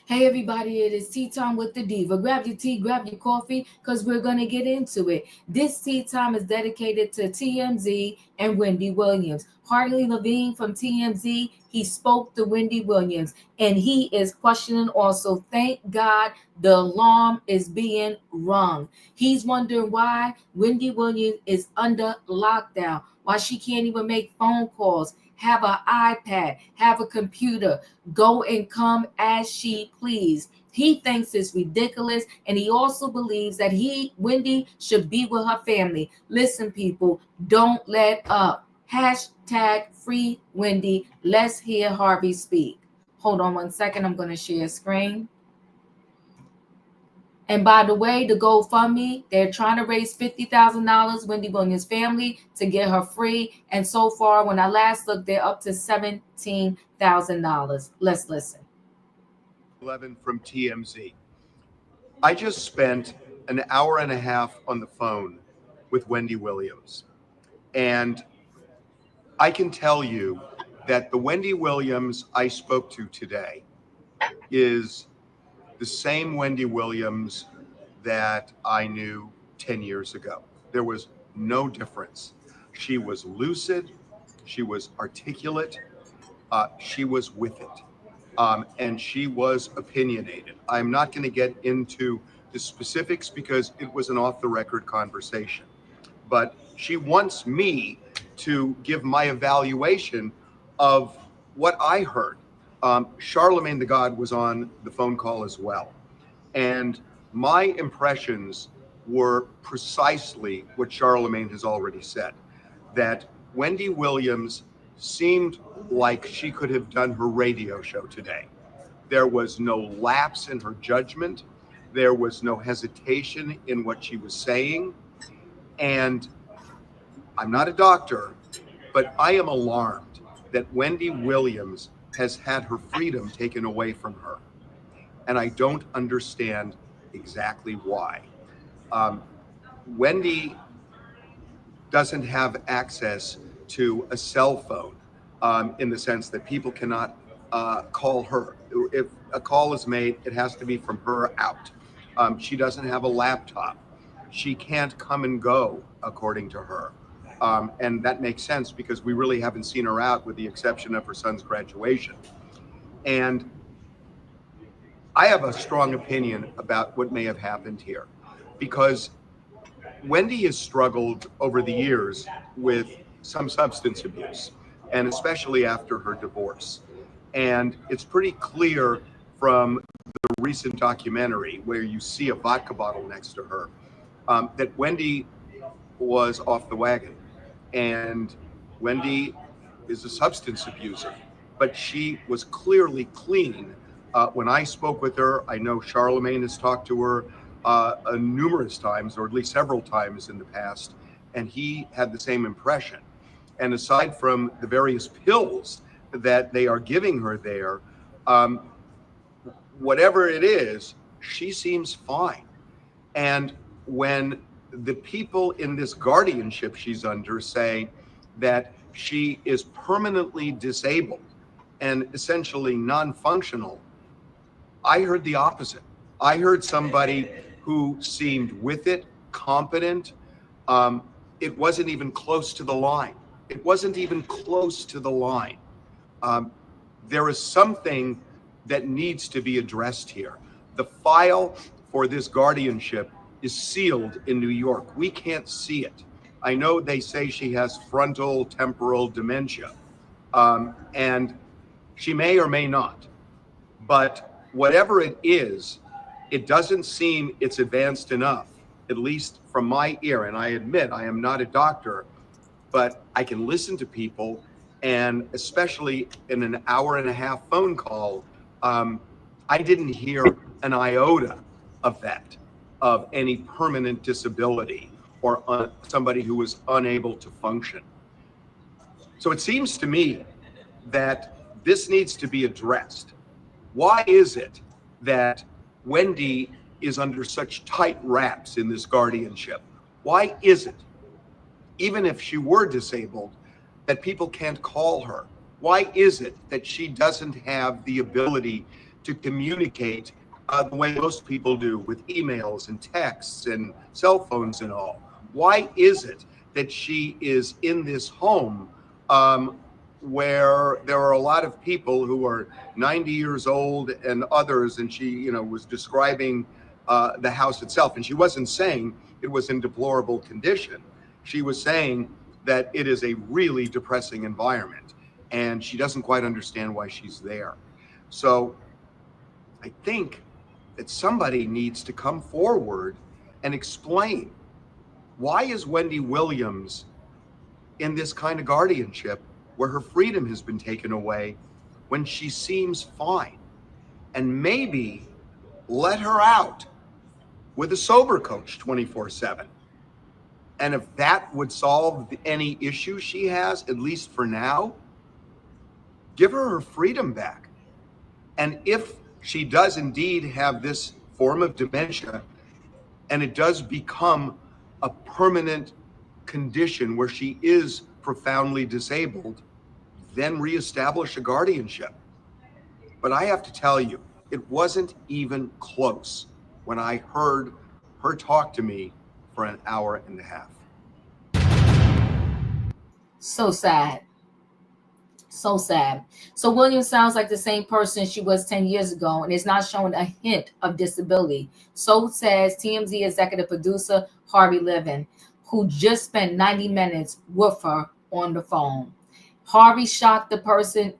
Hey everybody, it is tea time with the diva. Grab your tea, grab your coffee, because we're going to get into it. This tea time is dedicated to TMZ and Wendy Williams. Harvey Levin from TMZ, he spoke to Wendy Williams, and he is questioning also. Thank God the alarm is being rung. He's wondering why Wendy Williams is under lockdown, why she can't even make phone calls, have an iPad, have a computer, go and come as she please. He thinks it's ridiculous, and he also believes that Wendy, should be with her family. Listen, people, don't let up. Hashtag free Wendy. Let's hear Harvey speak. Hold on one second. I'm going to share screen. And by the way, the GoFundMe, they're trying to raise $50,000, Wendy Williams' family, to get her free. And so far, when I last looked, they're up to $17,000. Let's listen. Levin from TMZ. I just spent an hour and a half on the phone with Wendy Williams. And I can tell you that the Wendy Williams I spoke to today is the same Wendy Williams that I knew 10 years ago. There was no difference. She was lucid, she was articulate, she was with it. And she was opinionated. I'm not going to get into the specifics because it was an off the record conversation, but she wants me to give my evaluation of what I heard. Charlemagne the God was on the phone call as well. And my impressions were precisely what Charlemagne has already said, that Wendy Williams seemed like she could have done her radio show today. There was no lapse in her judgment. There was no hesitation in what she was saying. And I'm not a doctor, but I am alarmed that Wendy Williams has had her freedom taken away from her. And I don't understand exactly why. Wendy doesn't have access to a cell phone in the sense that people cannot call her. If a call is made, it has to be from her out. She doesn't have a laptop. She can't come and go, according to her. And that makes sense because we really haven't seen her out with the exception of her son's graduation. And I have a strong opinion about what may have happened here because Wendy has struggled over the years with some substance abuse, and especially after her divorce. And it's pretty clear from the recent documentary where you see a vodka bottle next to her that Wendy was off the wagon. And Wendy is a substance abuser, but she was clearly clean. When I spoke with her, I know Charlemagne has talked to her numerous times, or at least several times in the past, and he had the same impression. And aside from the various pills that they are giving her there, whatever it is, she seems fine. And when the people in this guardianship she's under say that she is permanently disabled and essentially non-functional, I heard the opposite. I heard somebody who seemed with it, competent. It wasn't even close to the line. It wasn't even close to the line. There is something that needs to be addressed here. The file for this guardianship is sealed in New York. We can't see it. I know they say she has frontal temporal dementia, and she may or may not. But whatever it is, it doesn't seem it's advanced enough, at least from my ear. And I admit I am not a doctor, but I can listen to people, and especially in an hour and a half phone call, I didn't hear an iota of that, of any permanent disability or somebody who was unable to function. So it seems to me that this needs to be addressed. Why is it that Wendy is under such tight wraps in this guardianship? Why is it, even if she were disabled, that people can't call her? Why is it that she doesn't have the ability to communicate the way most people do, with emails and texts and cell phones and all? Why is it that she is in this home where there are a lot of people who are 90 years old and others, and she, you know, was describing the house itself, and she wasn't saying it was in deplorable condition. She was saying that it is a really depressing environment, and she doesn't quite understand why she's there. So I think that somebody needs to come forward and explain, why is Wendy Williams in this kind of guardianship where her freedom has been taken away when she seems fine? And maybe let her out with a sober coach 24/7. And if that would solve any issue she has, at least for now, give her freedom back. And if she does indeed have this form of dementia, and it does become a permanent condition where she is profoundly disabled, then reestablish a guardianship. But I have to tell you, it wasn't even close when I heard her talk to me for an hour and a half. So sad. So sad. So Williams sounds like the same person she was 10 years ago and is not showing a hint of disability. So says TMZ executive producer Harvey Levin, who just spent 90 minutes with her on the phone. Harvey shocked the person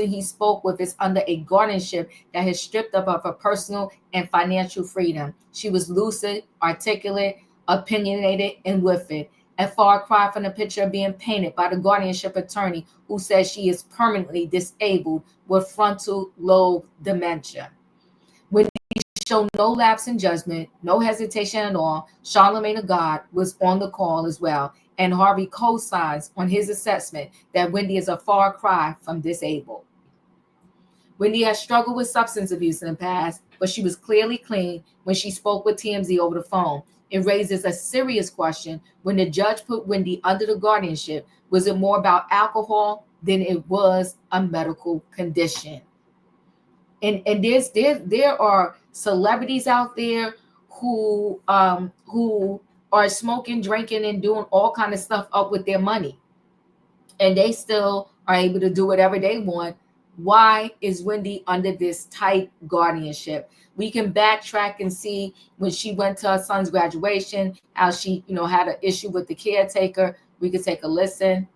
he spoke with is under a guardianship that has stripped up of her personal and financial freedom. She was lucid, articulate, opinionated, and with it. A far cry from the picture being painted by the guardianship attorney who says she is permanently disabled with frontal lobe dementia. When he showed no lapse in judgment, no hesitation at all, Charlemagne of God was on the call as well, and Harvey co-signs on his assessment that Wendy is a far cry from disabled. Wendy has struggled with substance abuse in the past, but she was clearly clean when she spoke with TMZ over the phone. It raises a serious question when the judge put Wendy under the guardianship. Was it more about alcohol than it was a medical condition? And there are celebrities out there who are smoking, drinking, and doing all kind of stuff up with their money, and they still are able to do whatever they want. Why is Wendy under this tight guardianship? We can backtrack and see when she went to her son's graduation, how she, had an issue with the caretaker. We could take a listen.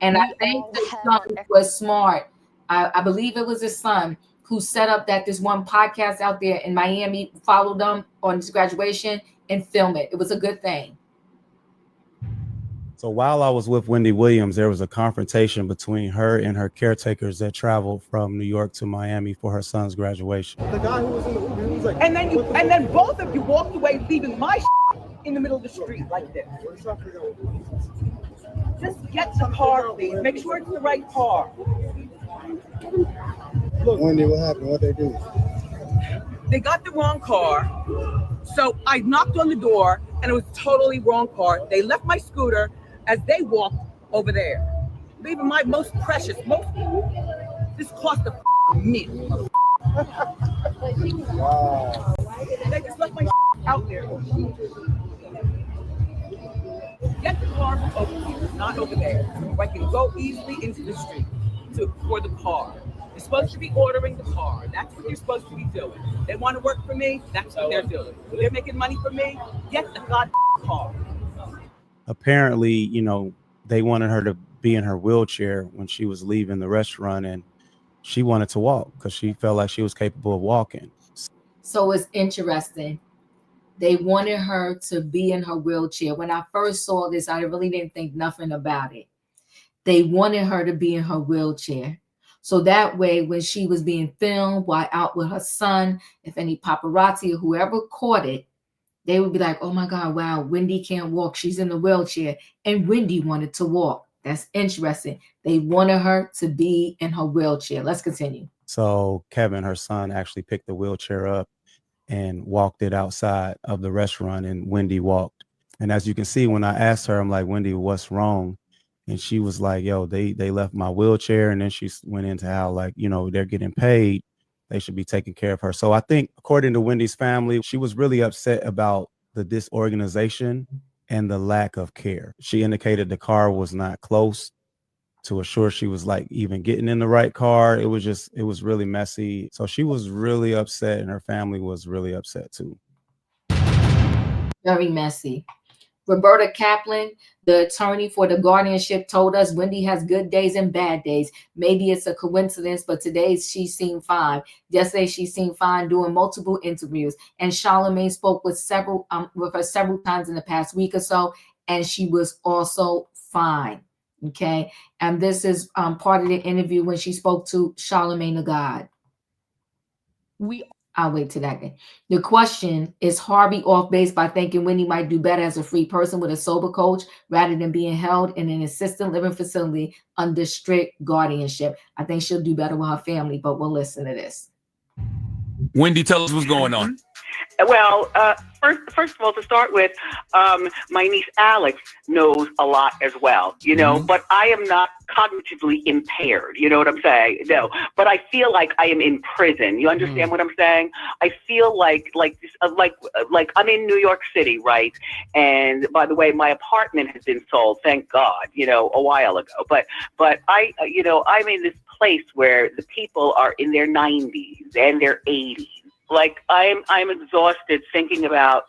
And I think the son was smart. I believe it was his son who set up that this one podcast out there in Miami followed them on his graduation and filmed it. It was a good thing. So while I was with Wendy Williams, there was a confrontation between her and her caretakers that traveled from New York to Miami for her son's graduation. The guy who was in the Uber, he was like, and then both of you walked away, leaving my in the middle of the street like this. Just get the car, please. Make sure it's the right car. Look, Wendy, what happened? What they do? They got the wrong car. So I knocked on the door, and it was totally wrong car. They left my scooter as they walked over there, leaving my most precious, this cost a million. Wow. They just left my out there. Get the car over here, not over there, where I can go easily into the street for the car. You're supposed to be ordering the car. That's what you're supposed to be doing. They want to work for me. That's what they're doing. They're making money for me. Get the goddamn car. Apparently, they wanted her to be in her wheelchair when she was leaving the restaurant, and she wanted to walk because she felt like she was capable of walking. So it's interesting. They wanted her to be in her wheelchair. When I first saw this, I really didn't think nothing about it. They wanted her to be in her wheelchair. So that way, when she was being filmed while out with her son, if any paparazzi or whoever caught it, they would be like, oh my God, wow, Wendy can't walk. She's in the wheelchair. And Wendy wanted to walk. That's interesting. They wanted her to be in her wheelchair. Let's continue. So Kevin, her son, actually picked the wheelchair up and walked it outside of the restaurant, and Wendy walked. And as you can see, when I asked her, I'm like, Wendy, what's wrong? And she was like, yo, they left my wheelchair. And then she went into how, like, they're getting paid they should be taking care of her. So I think, according to Wendy's family, she was really upset about the disorganization and the lack of care. She indicated the car was not close to assure she was like even getting in the right car. It was really messy. So she was really upset, and her family was really upset too. Very messy. Roberta Kaplan, the attorney for the guardianship, told us Wendy has good days and bad days. Maybe it's a coincidence, but today she seemed fine. Yesterday she seemed fine doing multiple interviews. And Charlamagne spoke with her several times in the past week or so, and she was also fine. Okay, and this is part of the interview when she spoke to Charlamagne the God. I'll wait till that day. The question is Harvey off base by thinking Wendy might do better as a free person with a sober coach rather than being held in an assisted living facility under strict guardianship. I think she'll do better with her family, but we'll listen to this. Wendy, tell us what's going on. Well, first of all, to start with, my niece Alex knows a lot as well, you know, but I am not cognitively impaired. You know what I'm saying? No, but I feel like I am in prison. You understand what I'm saying? I feel like I'm in New York City, right? And by the way, my apartment has been sold, thank God, you know, a while ago. But I, you know, I'm in this place where the people are in their 90s and their 80s. Like I'm exhausted thinking about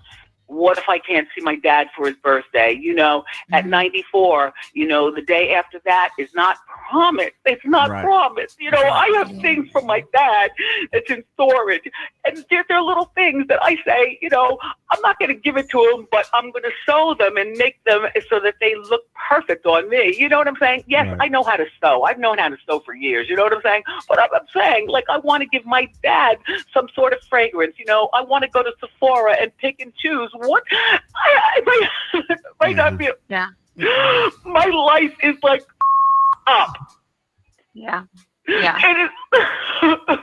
what if I can't see my dad for his birthday? You know, at 94, you know, the day after that is not promised. It's not promised. You know, I have things from my dad that's in storage. And there are little things that I say, you know, I'm not going to give it to him, but I'm going to sew them and make them so that they look perfect on me. You know what I'm saying? Yes, I know how to sew. I've known how to sew for years. You know what I'm saying? But I'm saying, like, I want to give my dad some sort of fragrance. You know, I want to go to Sephora and pick and choose. What? I might not be. Yeah. My life is like up. Yeah. Yeah. It is.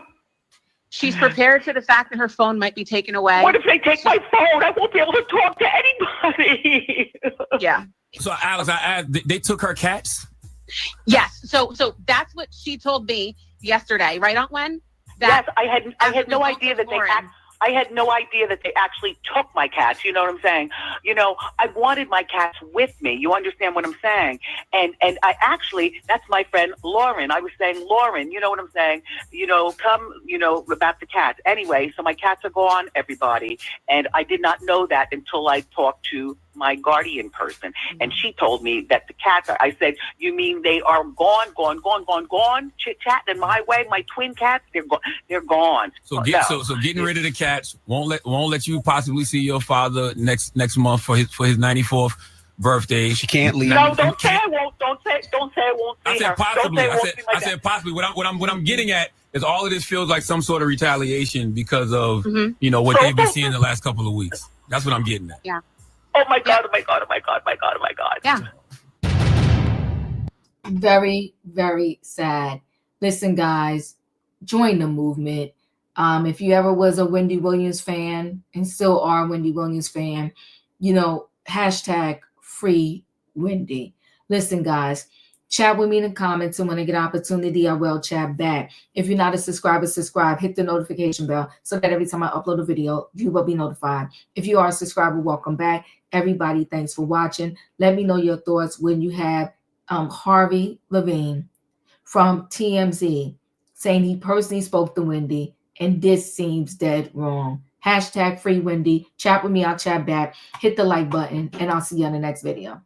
She's prepared for the fact that her phone might be taken away. What if they take my phone? I won't be able to talk to anybody. Yeah. So, Alex, they took her cats? Yes. So that's what she told me yesterday, right, Aunt Wen? Yes, I had no idea that I had no idea that they actually took my cats. You know what I'm saying? You know, I wanted my cats with me. You understand what I'm saying? And I actually, that's my friend Lauren. I was saying, Lauren, you know what I'm saying? You know, come, you know, about the cats. Anyway, so my cats are gone, everybody. And I did not know that until I talked to my guardian person. And she told me that the cats are, I said, you mean they are gone, chit-chatting my way, my twin cats, they're gone. So getting rid of the cats won't let you possibly see your father next month for his 94th birthday. She can't leave. No, don't say I won't. Don't say I won't see I said her. possibly. I said dad. possibly. What I'm getting at is all of this feels like some sort of retaliation because of you know what they've been seeing the last couple of weeks. That's what I'm getting at. Yeah. Oh my God, oh my God, oh my God, my God, oh my God. Yeah. Very, very sad. Listen, guys, join the movement. If you ever was a Wendy Williams fan and still are a Wendy Williams fan, you know, hashtag free Wendy. Listen, guys, chat with me in the comments, and when I get an opportunity, I will chat back. If you're not a subscriber, subscribe, hit the notification bell so that every time I upload a video, you will be notified. If you are a subscriber, welcome back. Everybody, thanks for watching. Let me know your thoughts when you have Harvey Levin from TMZ saying he personally spoke to Wendy, and this seems dead wrong. Hashtag free Wendy. Chat with me, I'll chat back. Hit the like button, and I'll see you on the next video.